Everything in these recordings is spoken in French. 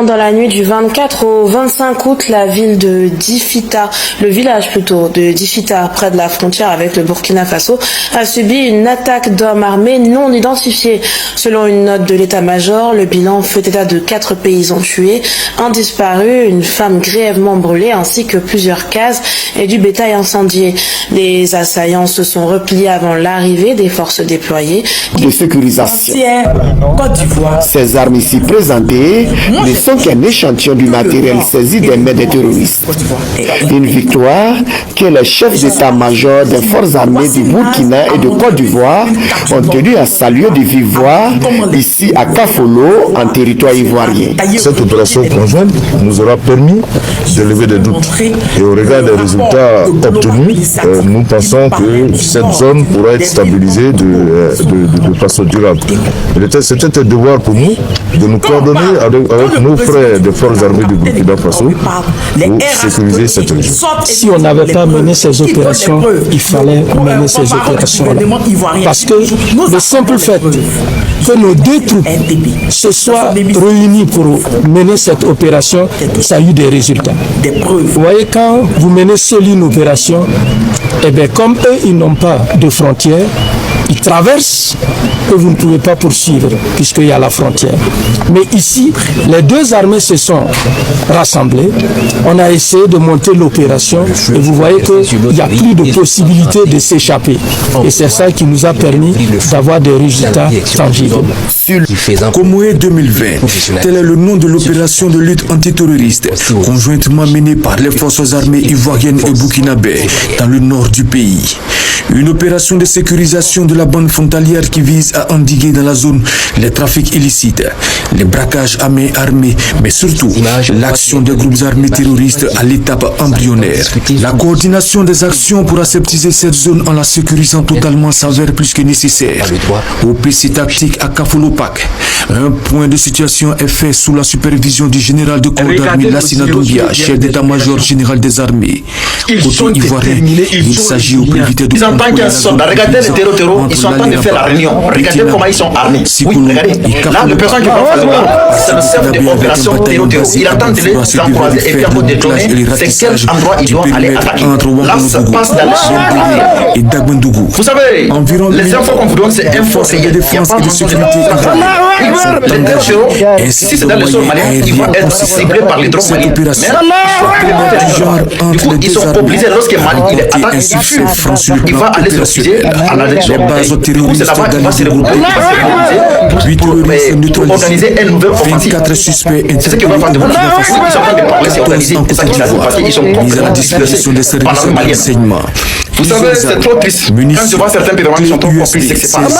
Dans la nuit du 24 au 25 août, le village de Difita, près de la frontière avec le Burkina Faso, a subi une attaque d'hommes armés non identifiés. Selon une note de l'état-major, le bilan fait état de 4 paysans tués, un disparu, une femme grièvement brûlée, ainsi que plusieurs cases et du bétail incendié. Les assaillants se sont repliés avant l'arrivée des forces déployées. De sécurisation. Ces armes ici présentées ne sont qu'un échantillon du matériel saisi des mains des terroristes. Une victoire que les chefs d'état-major des forces armées du Burkina et de Côte d'Ivoire ont tenu à saluer de vive voix ici à Kafolo, en territoire ivoirien. Cette opération conjointe nous aura permis de lever des doutes. Et au regard des résultats obtenus, nous pensons que cette zone pourra être stabilisée de façon durable. C'était un devoir pour nous de nous coordonner avec nos frères des forces armées du Burkina Faso pour sécuriser cette région. Si on n'avait pas mené ces opérations, il fallait mener ces opérations-là. Parce que le simple fait que nos deux troupes se soient réunies pour mener cette opération, ça a eu des résultats. Vous voyez, quand vous menez seul une opération, eh bien, comme eux, ils n'ont pas de frontières, ils traversent et vous ne pouvez pas poursuivre puisqu'il y a la frontière. Mais ici, les deux armées se sont rassemblées. On a essayé de monter l'opération et vous voyez qu'il n'y a plus de possibilité de s'échapper. Et c'est ça qui nous a permis d'avoir des résultats tangibles. Komoé 2020, tel est le nom de l'opération de lutte antiterroriste conjointement menée par les forces armées ivoiriennes et burkinabè dans le nord du pays. Une opération de sécurisation de la bande frontalière qui vise à endiguer dans la zone les trafics illicites, les braquages à main armée, mais surtout l'action des groupes armés terroristes à l'étape embryonnaire. La coordination des actions pour aseptiser cette zone en la sécurisant totalement s'avère plus que nécessaire. Au PC tactique à Kafolopak, un point de situation est fait sous la supervision du général de corps d'armée Lassina Doumbia, chef d'état-major général des armées. Côté ivoirien, il s'agit au plus vite de regardez les terreaux, ils sont en train de faire la réunion. Regardez comment ils sont armés. Oui, regardez. Là, le personne qui va faire ça, c'est le chef de l'opération terreau. Il attend de les encourager et puis avant de donner, c'est quel endroit il doit aller attaquer. Là, ça passe dans le champ. Vous savez, les infos qu'on vous donne, c'est info, c'est il y a des défenses et de sécurité. Les terreaux, si c'est dans le sol malien, ils vont être ciblés par les drones maliens. Du coup, ils sont obligés, lorsque Mali il attaque, il va aller se refuser à la direction. Du coup, c'est là-bas qu'il va se regrouper pour organiser une nouvelle offensive. C'est ce qu'il va faire de vous. Ils sont en train de parler, c'est organisé. C'est ça qu'ils a dit parce qu'ils sont complètement dispersés par l'armée malienne. Vous savez, c'est trop triste. Quand je vois certains pédérants qui sont trop complices, c'est que c'est pas ici.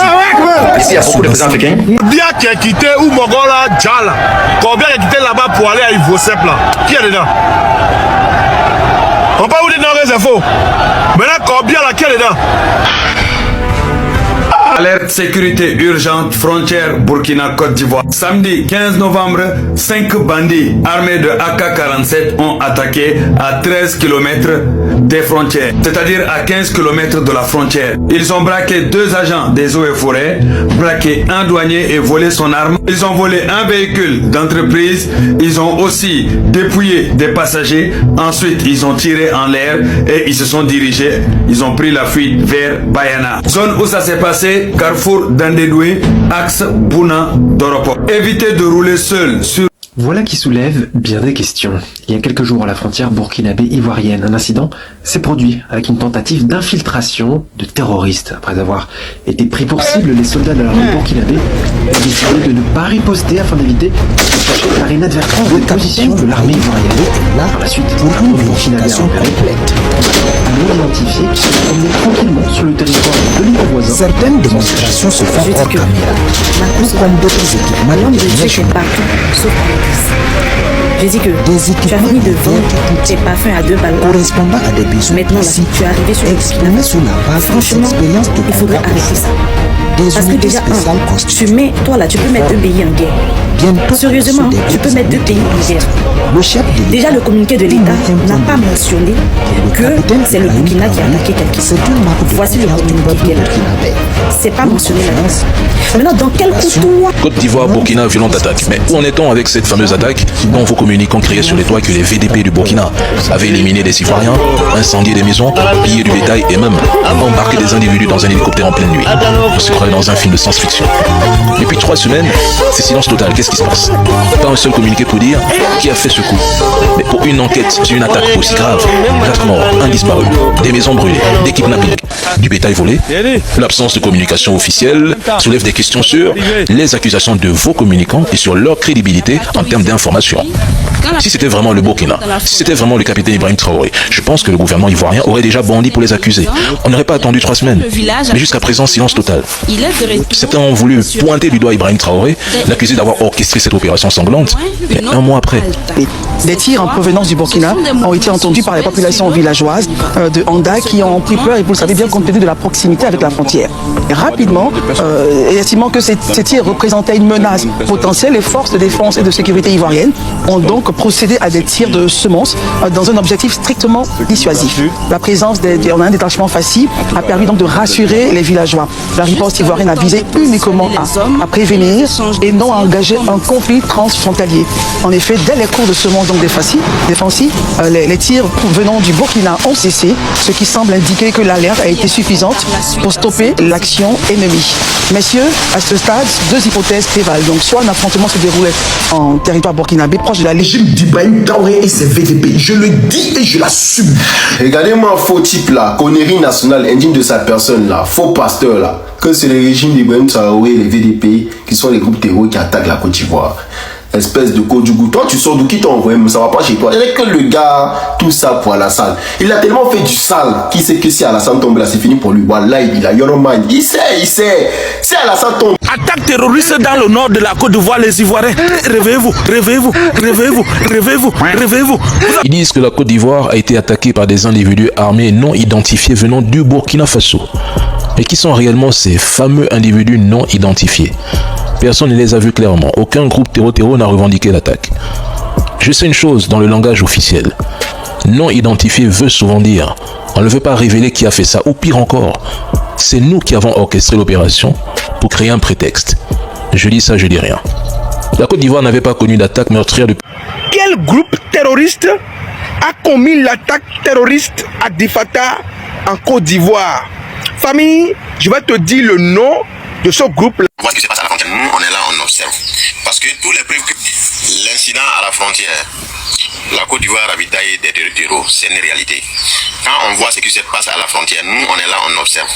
Ici, il y a beaucoup de présidents africains. Combien qui a quitté ou Mogola Djala? Combien qui a quitté là-bas pour aller à Ivosep là? Qui est dedans? On parle où dedans, les infos? Maintenant, combien là, qui est dedans? Alerte sécurité urgente, frontière Burkina-Côte d'Ivoire. Samedi 15 novembre, 5 bandits armés de AK-47 ont attaqué à 13 km des frontières, c'est-à-dire à 15 km de la frontière. Ils ont braqué 2 agents des eaux et forêts, braqué un douanier et volé son arme. Ils ont volé un véhicule d'entreprise. Ils ont aussi dépouillé des passagers. Ensuite, ils ont tiré en l'air et ils se sont dirigés. Ils ont pris la fuite vers Bayana. Zone où ça s'est passé, Carrefour d'Andedoué, axe Bouna-Doropo. Évitez de rouler seul sur... Voilà qui soulève bien des questions. Il y a quelques jours à la frontière burkinabé-ivoirienne, un incident s'est produit avec une tentative d'infiltration de terroristes. Après avoir été pris pour cible, les soldats de l'armée burkinabé ont décidé de ne pas riposter afin d'éviter de cacher par inadvertance des positions de l'armée ivoirienne. Par la suite, les burkinabés non identifiés qui se promenaient tranquillement sur le territoire de l'île voisin. Certaines démonstrations se font hors caméra, tout comme d'autres équipements de J'ai dit que tu as fini de vendre tes parfums à 2 balles. Correspondant à des besoins maintenant, là, tu es arrivé sur le Burkina. Sous la base franchement, il faudrait arrêter ça. Parce que déjà, tu peux mettre 2 pays en guerre. Sérieusement, tu peux mettre 2 pays en guerre. Déjà, le communiqué de l'État n'a pas mentionné que c'est le Burkina qui a attaqué quelqu'un. Voici le communiqué qui est là. C'est pas mentionné là. Maintenant, dans quel couteau? Côte d'Ivoire, Burkina, violente attaque. Mais où en est-on avec cette fameuse attaque dont vos communicants criaient sur les toits que les VDP du Burkina avaient éliminé des Ivoiriens, incendié des maisons, pillé du bétail et même embarqué des individus dans un hélicoptère en pleine nuit? On se croirait dans un film de science-fiction. Depuis 3 semaines, c'est silence total. Qu'est-ce qui se passe? Pas un seul communiqué pour dire qui a fait ce coup. Mais pour une enquête sur une attaque aussi grave, 4 morts, 1 disparu, des maisons brûlées, des kidnappings, du bétail volé, l'absence de communication officielle soulève des questions sur les accusations de vos communicants et sur leur crédibilité en termes d'information. Si c'était vraiment le Burkina, si c'était vraiment le capitaine Ibrahim Traoré, je pense que le gouvernement ivoirien aurait déjà bondi pour les accuser. On n'aurait pas attendu 3 semaines. Mais jusqu'à présent, silence total. Certains ont voulu pointer du doigt Ibrahim Traoré, l'accuser d'avoir orchestré cette opération sanglante. Mais 1 mois après... Des tirs en provenance du Burkina ont été entendus par les populations villageoises de Handa qui ont pris peur, et vous le savez bien, compte tenu de la proximité avec la frontière. Et rapidement, estimant que ces tirs représentaient une menace potentielle, les forces de défense et de sécurité ivoiriennes ont donc procédé à des tirs de semonces dans un objectif strictement dissuasif. La présence d'un détachement facile a permis donc de rassurer les villageois. La riposte ivoirienne a visé uniquement à prévenir et non à engager un conflit transfrontalier. En effet, dès les cours de semonces donc défensifs, les tirs venant du Burkina ont cessé, ce qui semble indiquer que l'alerte a été suffisante pour stopper l'action ennemie. Messieurs, à ce stade, 2 hypothèses prévalent. Donc, soit un affrontement se déroulait en territoire burkinabé, proche de la régime d'Ibrahim Traoré et ses VDP. Je le dis et je l'assume. Regardez-moi un faux type là, connerie nationale indigne de sa personne là, faux pasteur là, que c'est le régime d'Ibrahim Traoré et les VDP qui sont les groupes terroristes qui attaquent la Côte d'Ivoire. Espèce de Kodjougou. Toi, tu sors d'où? Qui t'a envoyé? Mais ça va pas chez toi. Et que le gars, tout ça pour Alassane. Il a tellement fait du sale qu'il sait que si Alassane tombe là, c'est fini pour lui. Wallah, il a Yoroman. Il sait. Si Alassane tombe. Attaque terroriste dans le nord de la Côte d'Ivoire, les Ivoiriens. Réveillez-vous. Ils disent que la Côte d'Ivoire a été attaquée par des individus armés non identifiés venant du Burkina Faso. Mais qui sont réellement ces fameux individus non identifiés? Personne ne les a vus clairement. Aucun groupe terror n'a revendiqué l'attaque. Je sais une chose dans le langage officiel. Non identifié veut souvent dire on ne veut pas révéler qui a fait ça. Ou pire encore, c'est nous qui avons orchestré l'opération pour créer un prétexte. Je dis ça, je dis rien. La Côte d'Ivoire n'avait pas connu d'attaque meurtrière depuis... Quel groupe terroriste a commis l'attaque terroriste à Difata en Côte d'Ivoire? Famille, je vais te dire le nom de ce groupe-là. Voilà ce qui se passe à la frontière. Nous, on est là, on observe. Parce que tous les preuves que l'incident à la frontière, la Côte d'Ivoire ravitaille des terreaux, c'est une réalité. Quand on voit ce qui se passe à la frontière, nous, on est là, on observe.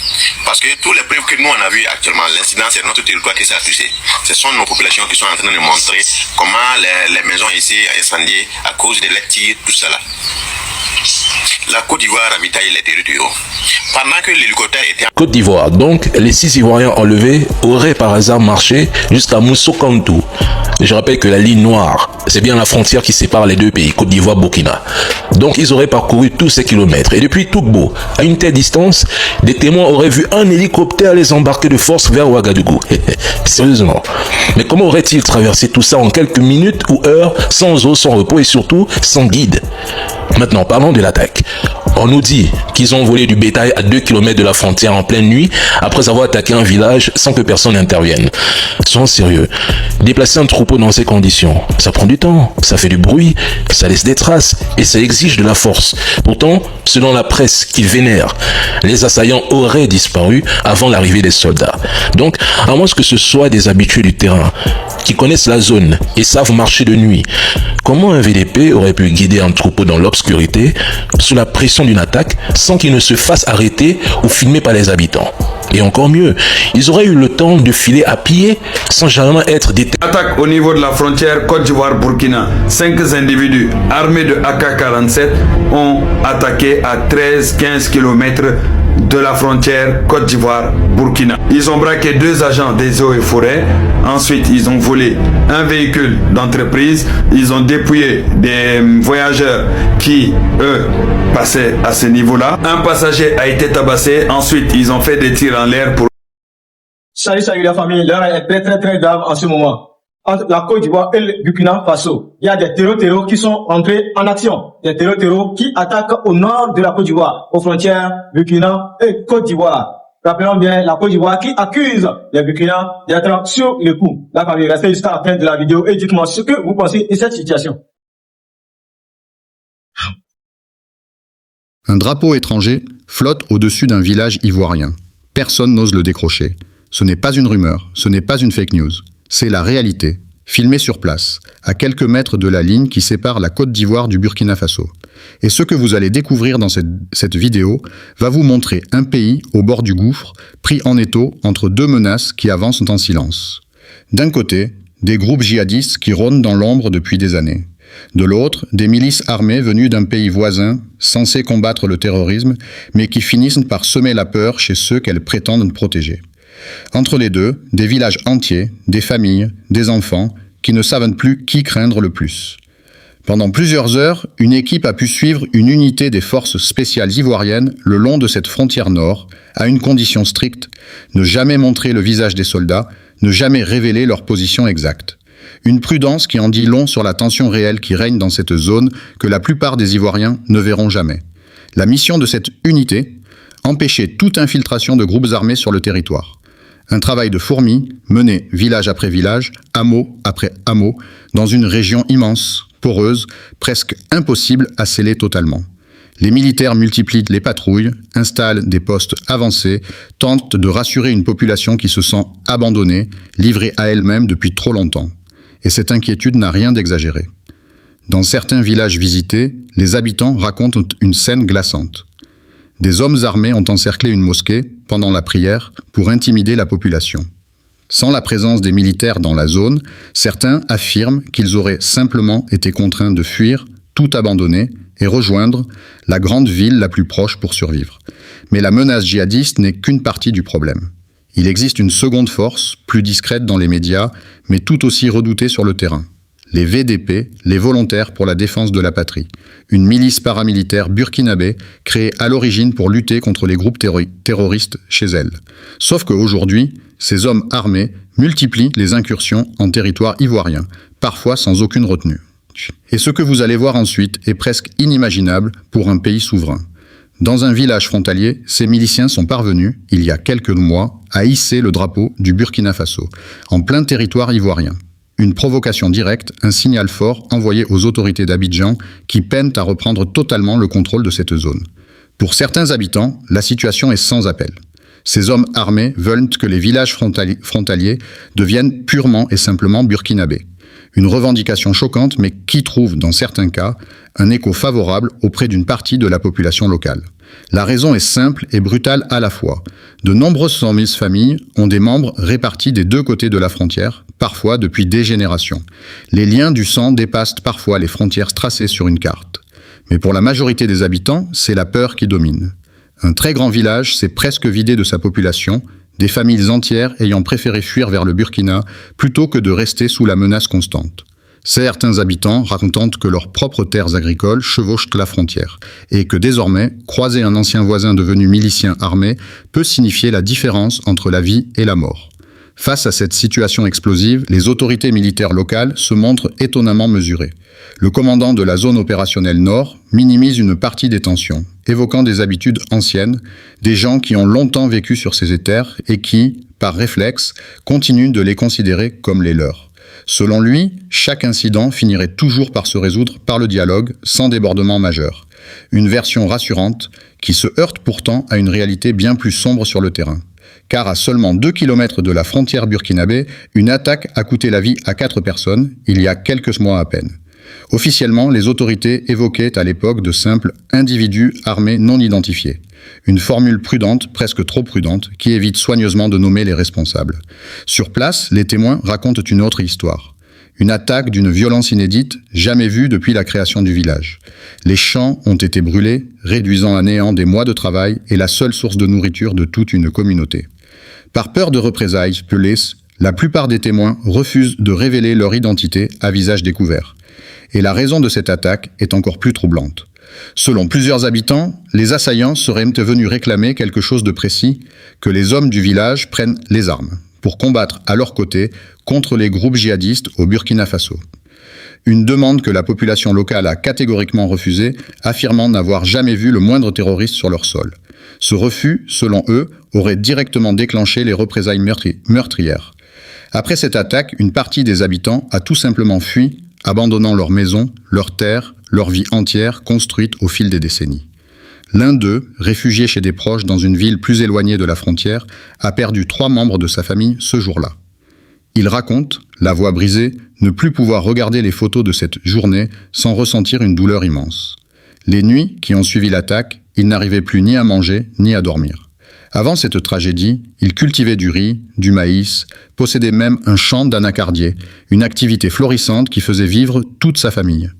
Parce que tous les preuves que nous, on a vu actuellement, l'incident, c'est notre territoire qui s'est touché. Ce sont nos populations qui sont en train de montrer comment les maisons ici incendiées à cause de les tirs, tout cela. La Côte d'Ivoire ravitaille les territoires. Pendant que l'hélicoptère était... Côte d'Ivoire, donc les 6 Ivoiriens enlevés auraient par hasard marché jusqu'à Moussokantou. Je rappelle que la ligne noire, c'est bien la frontière qui sépare les 2 pays, Côte d'Ivoire-Burkina. Donc ils auraient parcouru tous ces kilomètres. Et depuis Tougbo, à une telle distance, des témoins auraient vu un hélicoptère les embarquer de force vers Ouagadougou. Sérieusement. Mais comment auraient-ils traversé tout ça en quelques minutes ou heures, sans eau, sans repos et surtout sans guide? Maintenant, parlons de l'attaque. On nous dit qu'ils ont volé du bétail à 2 km de la frontière en pleine nuit après avoir attaqué un village sans que personne n'intervienne. Soyons sérieux. Déplacer un troupeau dans ces conditions, ça prend du temps, ça fait du bruit, ça laisse des traces et ça exige de la force. Pourtant, selon la presse qui vénère, les assaillants auraient disparu avant l'arrivée des soldats. Donc, à moins que ce soit des habitués du terrain qui connaissent la zone et savent marcher de nuit, comment un VDP aurait pu guider un troupeau dans l'obscurité sous la pression d'une attaque sans qu'il ne se fasse arrêter ou filmer par les habitants? Et encore mieux, ils auraient eu le temps de filer à pied sans jamais être détectés. Attaque au niveau de la frontière Côte d'Ivoire-Burkina. 5 individus armés de AK-47 ont attaqué à 13-15 km de la frontière Côte d'Ivoire-Burkina. Ils ont braqué 2 agents des eaux et forêts. Ensuite, ils ont volé un véhicule d'entreprise. Ils ont dépouillé des voyageurs qui, eux, passaient à ce niveau-là. Un passager a été tabassé. Ensuite, ils ont fait des tirs en l'air pour... Salut la famille, l'heure est très grave en ce moment. Entre la Côte d'Ivoire et le Burkina Faso, il y a des terreaux qui sont entrés en action. Des terreaux qui attaquent au nord de la Côte d'Ivoire, aux frontières Burkina et Côte d'Ivoire. Rappelons bien la Côte d'Ivoire qui accuse les Burkina d'être sur le coup. La famille, restez jusqu'à la fin de la vidéo et dites-moi ce que vous pensez de cette situation. Un drapeau étranger flotte au-dessus d'un village ivoirien. Personne n'ose le décrocher. Ce n'est pas une rumeur, ce n'est pas une fake news. C'est la réalité, filmée sur place, à quelques mètres de la ligne qui sépare la Côte d'Ivoire du Burkina Faso. Et ce que vous allez découvrir dans cette vidéo va vous montrer un pays au bord du gouffre, pris en étau entre 2 menaces qui avancent en silence. D'un côté, des groupes djihadistes qui rôdent dans l'ombre depuis des années. De l'autre, des milices armées venues d'un pays voisin, censées combattre le terrorisme, mais qui finissent par semer la peur chez ceux qu'elles prétendent protéger. Entre les deux, des villages entiers, des familles, des enfants, qui ne savent plus qui craindre le plus. Pendant plusieurs heures, une équipe a pu suivre une unité des forces spéciales ivoiriennes le long de cette frontière nord, à une condition stricte, ne jamais montrer le visage des soldats, ne jamais révéler leur position exacte. Une prudence qui en dit long sur la tension réelle qui règne dans cette zone que la plupart des Ivoiriens ne verront jamais. La mission de cette unité, empêcher toute infiltration de groupes armés sur le territoire. Un travail de fourmi mené village après village, hameau après hameau, dans une région immense, poreuse, presque impossible à sceller totalement. Les militaires multiplient les patrouilles, installent des postes avancés, tentent de rassurer une population qui se sent abandonnée, livrée à elle-même depuis trop longtemps. Et cette inquiétude n'a rien d'exagéré. Dans certains villages visités, les habitants racontent une scène glaçante. Des hommes armés ont encerclé une mosquée pendant la prière pour intimider la population. Sans la présence des militaires dans la zone, certains affirment qu'ils auraient simplement été contraints de fuir, tout abandonner et rejoindre la grande ville la plus proche pour survivre. Mais la menace djihadiste n'est qu'une partie du problème. Il existe une seconde force, plus discrète dans les médias, mais tout aussi redoutée sur le terrain. Les VDP, les volontaires pour la défense de la patrie, une milice paramilitaire burkinabé créée à l'origine pour lutter contre les groupes terroristes chez elle. Sauf qu'aujourd'hui, ces hommes armés multiplient les incursions en territoire ivoirien, parfois sans aucune retenue. Et ce que vous allez voir ensuite est presque inimaginable pour un pays souverain. Dans un village frontalier, ces miliciens sont parvenus, il y a quelques mois, à hisser le drapeau du Burkina Faso, en plein territoire ivoirien. Une provocation directe, un signal fort envoyé aux autorités d'Abidjan qui peinent à reprendre totalement le contrôle de cette zone. Pour certains habitants, la situation est sans appel. Ces hommes armés veulent que les villages frontaliers deviennent purement et simplement burkinabés. Une revendication choquante, mais qui trouve, dans certains cas, un écho favorable auprès d'une partie de la population locale. La raison est simple et brutale à la fois. De nombreuses familles ont des membres répartis des 2 côtés de la frontière, parfois depuis des générations. Les liens du sang dépassent parfois les frontières tracées sur une carte. Mais pour la majorité des habitants, c'est la peur qui domine. Un très grand village s'est presque vidé de sa population, des familles entières ayant préféré fuir vers le Burkina plutôt que de rester sous la menace constante. Certains habitants racontent que leurs propres terres agricoles chevauchent la frontière et que désormais, croiser un ancien voisin devenu milicien armé peut signifier la différence entre la vie et la mort. Face à cette situation explosive, les autorités militaires locales se montrent étonnamment mesurées. Le commandant de la zone opérationnelle Nord minimise une partie des tensions, évoquant des habitudes anciennes, des gens qui ont longtemps vécu sur ces terres et qui, par réflexe, continuent de les considérer comme les leurs. Selon lui, chaque incident finirait toujours par se résoudre par le dialogue, sans débordement majeur. Une version rassurante qui se heurte pourtant à une réalité bien plus sombre sur le terrain. Car à seulement 2 km de la frontière burkinabé, une attaque a coûté la vie à 4 personnes, il y a quelques mois à peine. Officiellement, les autorités évoquaient à l'époque de simples individus armés non identifiés. Une formule prudente, presque trop prudente, qui évite soigneusement de nommer les responsables. Sur place, les témoins racontent une autre histoire. Une attaque d'une violence inédite, jamais vue depuis la création du village. Les champs ont été brûlés, réduisant à néant des mois de travail et la seule source de nourriture de toute une communauté. Par peur de représailles, la plupart des témoins refusent de révéler leur identité à visage découvert. Et la raison de cette attaque est encore plus troublante. Selon plusieurs habitants, les assaillants seraient venus réclamer quelque chose de précis, que les hommes du village prennent les armes, pour combattre à leur côté contre les groupes djihadistes au Burkina Faso. Une demande que la population locale a catégoriquement refusée, affirmant n'avoir jamais vu le moindre terroriste sur leur sol. Ce refus, selon eux, aurait directement déclenché les représailles meurtrières. Après cette attaque, une partie des habitants a tout simplement fui, abandonnant leurs maisons, leurs terres, leur vie entière construite au fil des décennies. L'un d'eux, réfugié chez des proches dans une ville plus éloignée de la frontière, a perdu 3 membres de sa famille ce jour-là. Il raconte, la voix brisée, ne plus pouvoir regarder les photos de cette journée sans ressentir une douleur immense. Les nuits qui ont suivi l'attaque, il n'arrivait plus ni à manger ni à dormir. Avant cette tragédie, il cultivait du riz, du maïs, possédait même un champ d'anacardier, une activité florissante qui faisait vivre toute sa famille.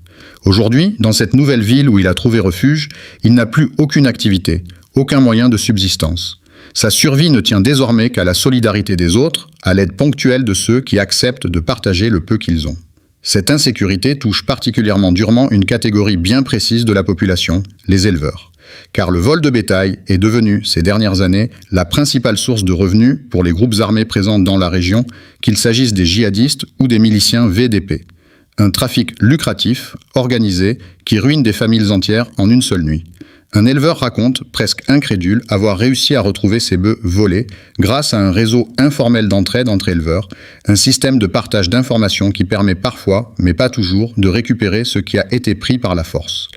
Aujourd'hui, dans cette nouvelle ville où il a trouvé refuge, il n'a plus aucune activité, aucun moyen de subsistance. Sa survie ne tient désormais qu'à la solidarité des autres, à l'aide ponctuelle de ceux qui acceptent de partager le peu qu'ils ont. Cette insécurité touche particulièrement durement une catégorie bien précise de la population, les éleveurs. Car le vol de bétail est devenu, ces dernières années, la principale source de revenus pour les groupes armés présents dans la région, qu'il s'agisse des djihadistes ou des miliciens VDP. Un trafic lucratif, organisé, qui ruine des familles entières en une seule nuit. Un éleveur raconte, presque incrédule, avoir réussi à retrouver ses bœufs volés grâce à un réseau informel d'entraide entre éleveurs, un système de partage d'informations qui permet parfois, mais pas toujours, de récupérer ce qui a été pris par la force.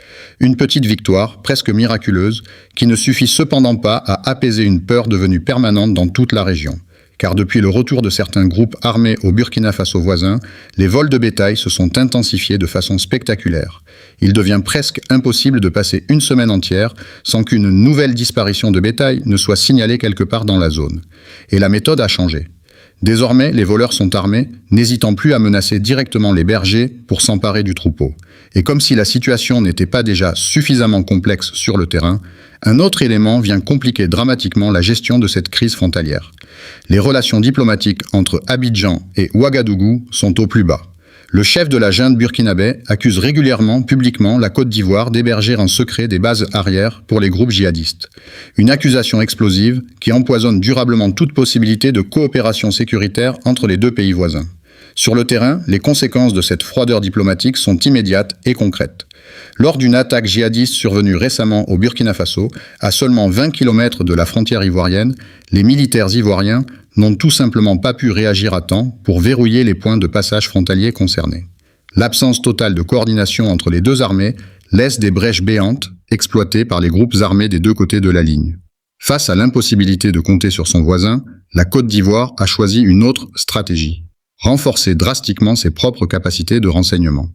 Une petite victoire, presque miraculeuse, qui ne suffit cependant pas à apaiser une peur devenue permanente dans toute la région. Car depuis le retour de certains groupes armés au Burkina Faso voisin, les vols de bétail se sont intensifiés de façon spectaculaire. Il devient presque impossible de passer une semaine entière sans qu'une nouvelle disparition de bétail ne soit signalée quelque part dans la zone. Et la méthode a changé. Désormais, les voleurs sont armés, n'hésitant plus à menacer directement les bergers pour s'emparer du troupeau. Et comme si la situation n'était pas déjà suffisamment complexe sur le terrain, un autre élément vient compliquer dramatiquement la gestion de cette crise frontalière. Les relations diplomatiques entre Abidjan et Ouagadougou sont au plus bas. Le chef de la junte burkinabé accuse régulièrement, publiquement, la Côte d'Ivoire d'héberger en secret des bases arrières pour les groupes djihadistes. Une accusation explosive qui empoisonne durablement toute possibilité de coopération sécuritaire entre les deux pays voisins. Sur le terrain, les conséquences de cette froideur diplomatique sont immédiates et concrètes. Lors d'une attaque djihadiste survenue récemment au Burkina Faso, à seulement 20 km de la frontière ivoirienne, les militaires ivoiriens n'ont tout simplement pas pu réagir à temps pour verrouiller les points de passage frontaliers concernés. L'absence totale de coordination entre les deux armées laisse des brèches béantes exploitées par les groupes armés des deux côtés de la ligne. Face à l'impossibilité de compter sur son voisin, la Côte d'Ivoire a choisi une autre stratégie: renforcer drastiquement ses propres capacités de renseignement.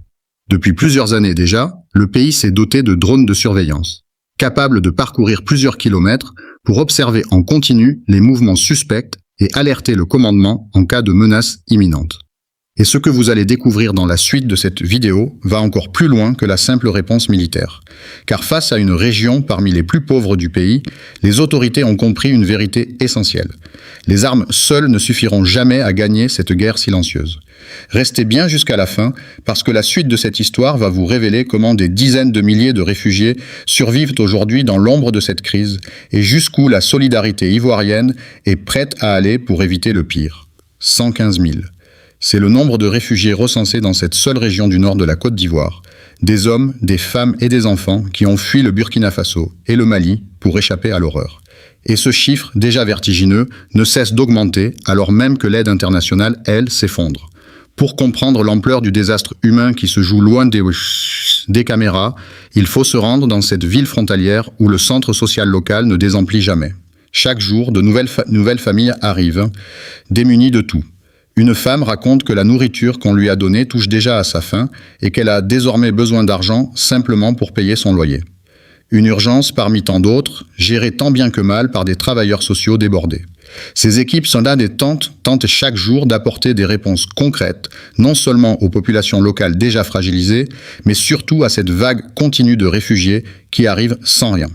Depuis plusieurs années déjà, le pays s'est doté de drones de surveillance, capables de parcourir plusieurs kilomètres pour observer en continu les mouvements suspects et alerter le commandement en cas de menace imminente. Et ce que vous allez découvrir dans la suite de cette vidéo va encore plus loin que la simple réponse militaire. Car face à une région parmi les plus pauvres du pays, les autorités ont compris une vérité essentielle. Les armes seules ne suffiront jamais à gagner cette guerre silencieuse. Restez bien jusqu'à la fin, parce que la suite de cette histoire va vous révéler comment des dizaines de milliers de réfugiés survivent aujourd'hui dans l'ombre de cette crise, et jusqu'où la solidarité ivoirienne est prête à aller pour éviter le pire. 115 000. C'est le nombre de réfugiés recensés dans cette seule région du nord de la Côte d'Ivoire. Des hommes, des femmes et des enfants qui ont fui le Burkina Faso et le Mali pour échapper à l'horreur. Et ce chiffre, déjà vertigineux, ne cesse d'augmenter alors même que l'aide internationale, elle, s'effondre. Pour comprendre l'ampleur du désastre humain qui se joue loin des caméras, il faut se rendre dans cette ville frontalière où le centre social local ne désemplit jamais. Chaque jour, de nouvelles familles arrivent, démunies de tout. Une femme raconte que la nourriture qu'on lui a donnée touche déjà à sa faim et qu'elle a désormais besoin d'argent simplement pour payer son loyer. Une urgence parmi tant d'autres, gérée tant bien que mal par des travailleurs sociaux débordés. Ces équipes sont là et tentent chaque jour d'apporter des réponses concrètes, non seulement aux populations locales déjà fragilisées, mais surtout à cette vague continue de réfugiés qui arrivent sans rien.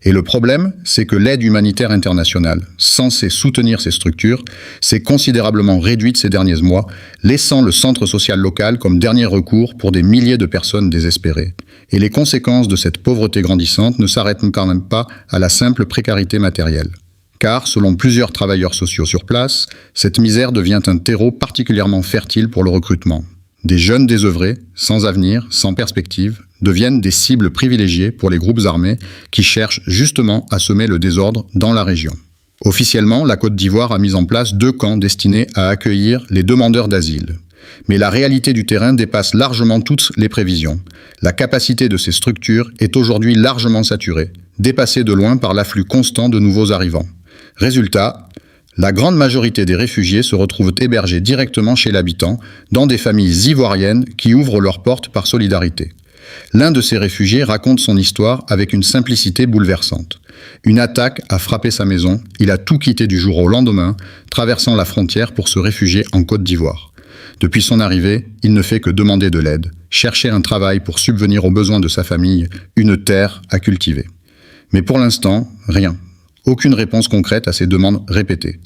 Et le problème, c'est que l'aide humanitaire internationale, censée soutenir ces structures, s'est considérablement réduite ces derniers mois, laissant le centre social local comme dernier recours pour des milliers de personnes désespérées. Et les conséquences de cette pauvreté grandissante ne s'arrêtent quand même pas à la simple précarité matérielle. Car, selon plusieurs travailleurs sociaux sur place, cette misère devient un terreau particulièrement fertile pour le recrutement. Des jeunes désœuvrés, sans avenir, sans perspective, deviennent des cibles privilégiées pour les groupes armés qui cherchent justement à semer le désordre dans la région. Officiellement, la Côte d'Ivoire a mis en place 2 camps destinés à accueillir les demandeurs d'asile. Mais la réalité du terrain dépasse largement toutes les prévisions. La capacité de ces structures est aujourd'hui largement saturée, dépassée de loin par l'afflux constant de nouveaux arrivants. Résultat, la grande majorité des réfugiés se retrouvent hébergés directement chez l'habitant, dans des familles ivoiriennes qui ouvrent leurs portes par solidarité. L'un de ces réfugiés raconte son histoire avec une simplicité bouleversante. Une attaque a frappé sa maison, il a tout quitté du jour au lendemain, traversant la frontière pour se réfugier en Côte d'Ivoire. Depuis son arrivée, il ne fait que demander de l'aide, chercher un travail pour subvenir aux besoins de sa famille, une terre à cultiver. Mais pour l'instant, rien. Aucune réponse concrète à ces demandes répétées.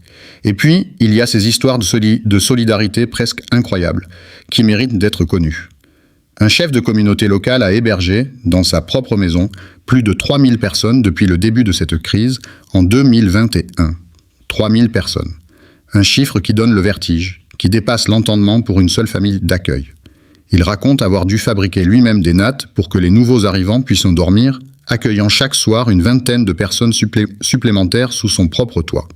Et puis, il y a ces histoires de solidarité presque incroyables, qui méritent d'être connues. Un chef de communauté locale a hébergé, dans sa propre maison, plus de 3000 personnes depuis le début de cette crise en 2021. 3000 personnes. Un chiffre qui donne le vertige, qui dépasse l'entendement pour une seule famille d'accueil. Il raconte avoir dû fabriquer lui-même des nattes pour que les nouveaux arrivants puissent dormir, accueillant chaque soir une vingtaine de personnes supplémentaires sous son propre toit.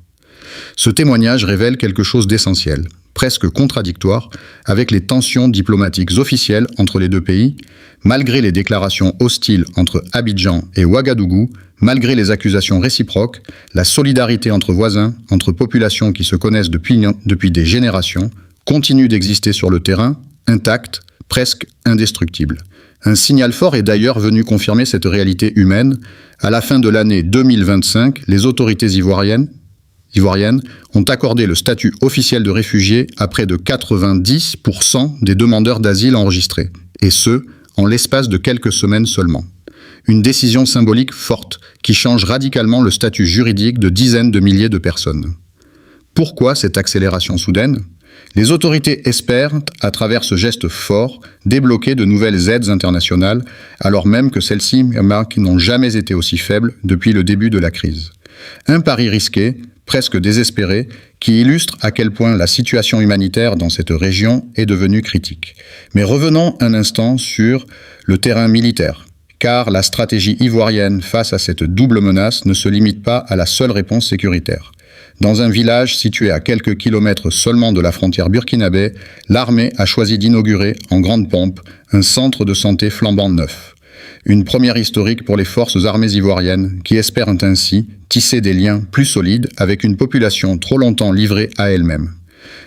Ce témoignage révèle quelque chose d'essentiel, presque contradictoire, avec les tensions diplomatiques officielles entre les 2 pays, malgré les déclarations hostiles entre Abidjan et Ouagadougou, malgré les accusations réciproques, la solidarité entre voisins, entre populations qui se connaissent depuis des générations, continue d'exister sur le terrain, intacte, presque indestructible. Un signal fort est d'ailleurs venu confirmer cette réalité humaine. À la fin de l'année 2025, les autorités ivoiriennes ont accordé le statut officiel de réfugié à près de 90% des demandeurs d'asile enregistrés, et ce, en l'espace de quelques semaines seulement. Une décision symbolique forte qui change radicalement le statut juridique de dizaines de milliers de personnes. Pourquoi cette accélération soudaine ? Les autorités espèrent, à travers ce geste fort, débloquer de nouvelles aides internationales, alors même que celles-ci n'ont jamais été aussi faibles depuis le début de la crise. Un pari risqué, presque désespéré, qui illustre à quel point la situation humanitaire dans cette région est devenue critique. Mais revenons un instant sur le terrain militaire, car la stratégie ivoirienne face à cette double menace ne se limite pas à la seule réponse sécuritaire. Dans un village situé à quelques kilomètres seulement de la frontière burkinabé, l'armée a choisi d'inaugurer, en grande pompe, un centre de santé flambant neuf. Une première historique pour les forces armées ivoiriennes qui espèrent ainsi tisser des liens plus solides avec une population trop longtemps livrée à elle-même.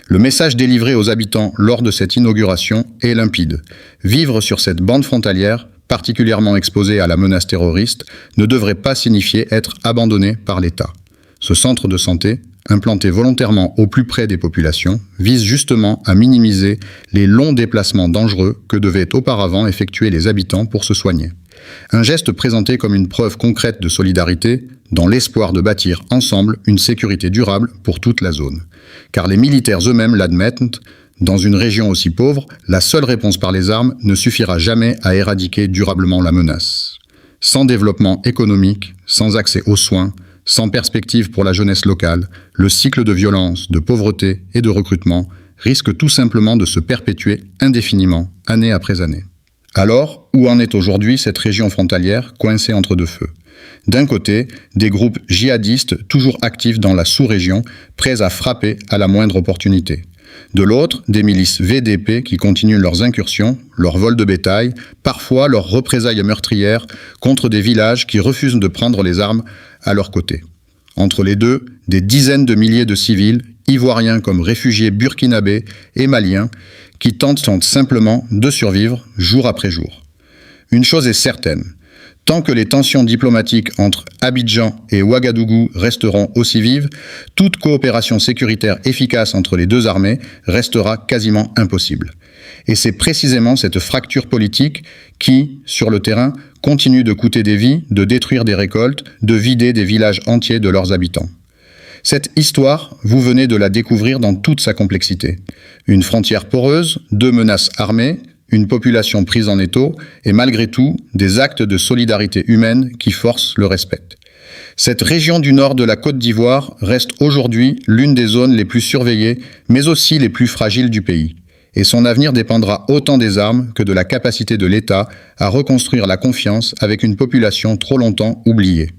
Le message délivré aux habitants lors de cette inauguration est limpide. Vivre sur cette bande frontalière, particulièrement exposée à la menace terroriste, ne devrait pas signifier être abandonné par l'État. Ce centre de santé, implanté volontairement au plus près des populations, vise justement à minimiser les longs déplacements dangereux que devaient auparavant effectuer les habitants pour se soigner. Un geste présenté comme une preuve concrète de solidarité, dans l'espoir de bâtir ensemble une sécurité durable pour toute la zone. Car les militaires eux-mêmes l'admettent, dans une région aussi pauvre, la seule réponse par les armes ne suffira jamais à éradiquer durablement la menace. Sans développement économique, sans accès aux soins, sans perspective pour la jeunesse locale, le cycle de violence, de pauvreté et de recrutement risque tout simplement de se perpétuer indéfiniment, année après année. Alors, où en est aujourd'hui cette région frontalière coincée entre 2 feux ? D'un côté, des groupes djihadistes toujours actifs dans la sous-région, prêts à frapper à la moindre opportunité. De l'autre, des milices VDP qui continuent leurs incursions, leurs vols de bétail, parfois leurs représailles meurtrières contre des villages qui refusent de prendre les armes à leur côté. Entre les deux, des dizaines de milliers de civils, ivoiriens comme réfugiés burkinabés et maliens, qui tentent simplement de survivre jour après jour. Une chose est certaine, Tant que les tensions diplomatiques entre Abidjan et Ouagadougou resteront aussi vives, toute coopération sécuritaire efficace entre les deux armées restera quasiment impossible. Et c'est précisément cette fracture politique qui, sur le terrain, continue de coûter des vies, de détruire des récoltes, de vider des villages entiers de leurs habitants. Cette histoire, vous venez de la découvrir dans toute sa complexité. Une frontière poreuse, 2 menaces armées, une population prise en étau et malgré tout, des actes de solidarité humaine qui forcent le respect. Cette région du nord de la Côte d'Ivoire reste aujourd'hui l'une des zones les plus surveillées, mais aussi les plus fragiles du pays. Et son avenir dépendra autant des armes que de la capacité de l'État à reconstruire la confiance avec une population trop longtemps oubliée.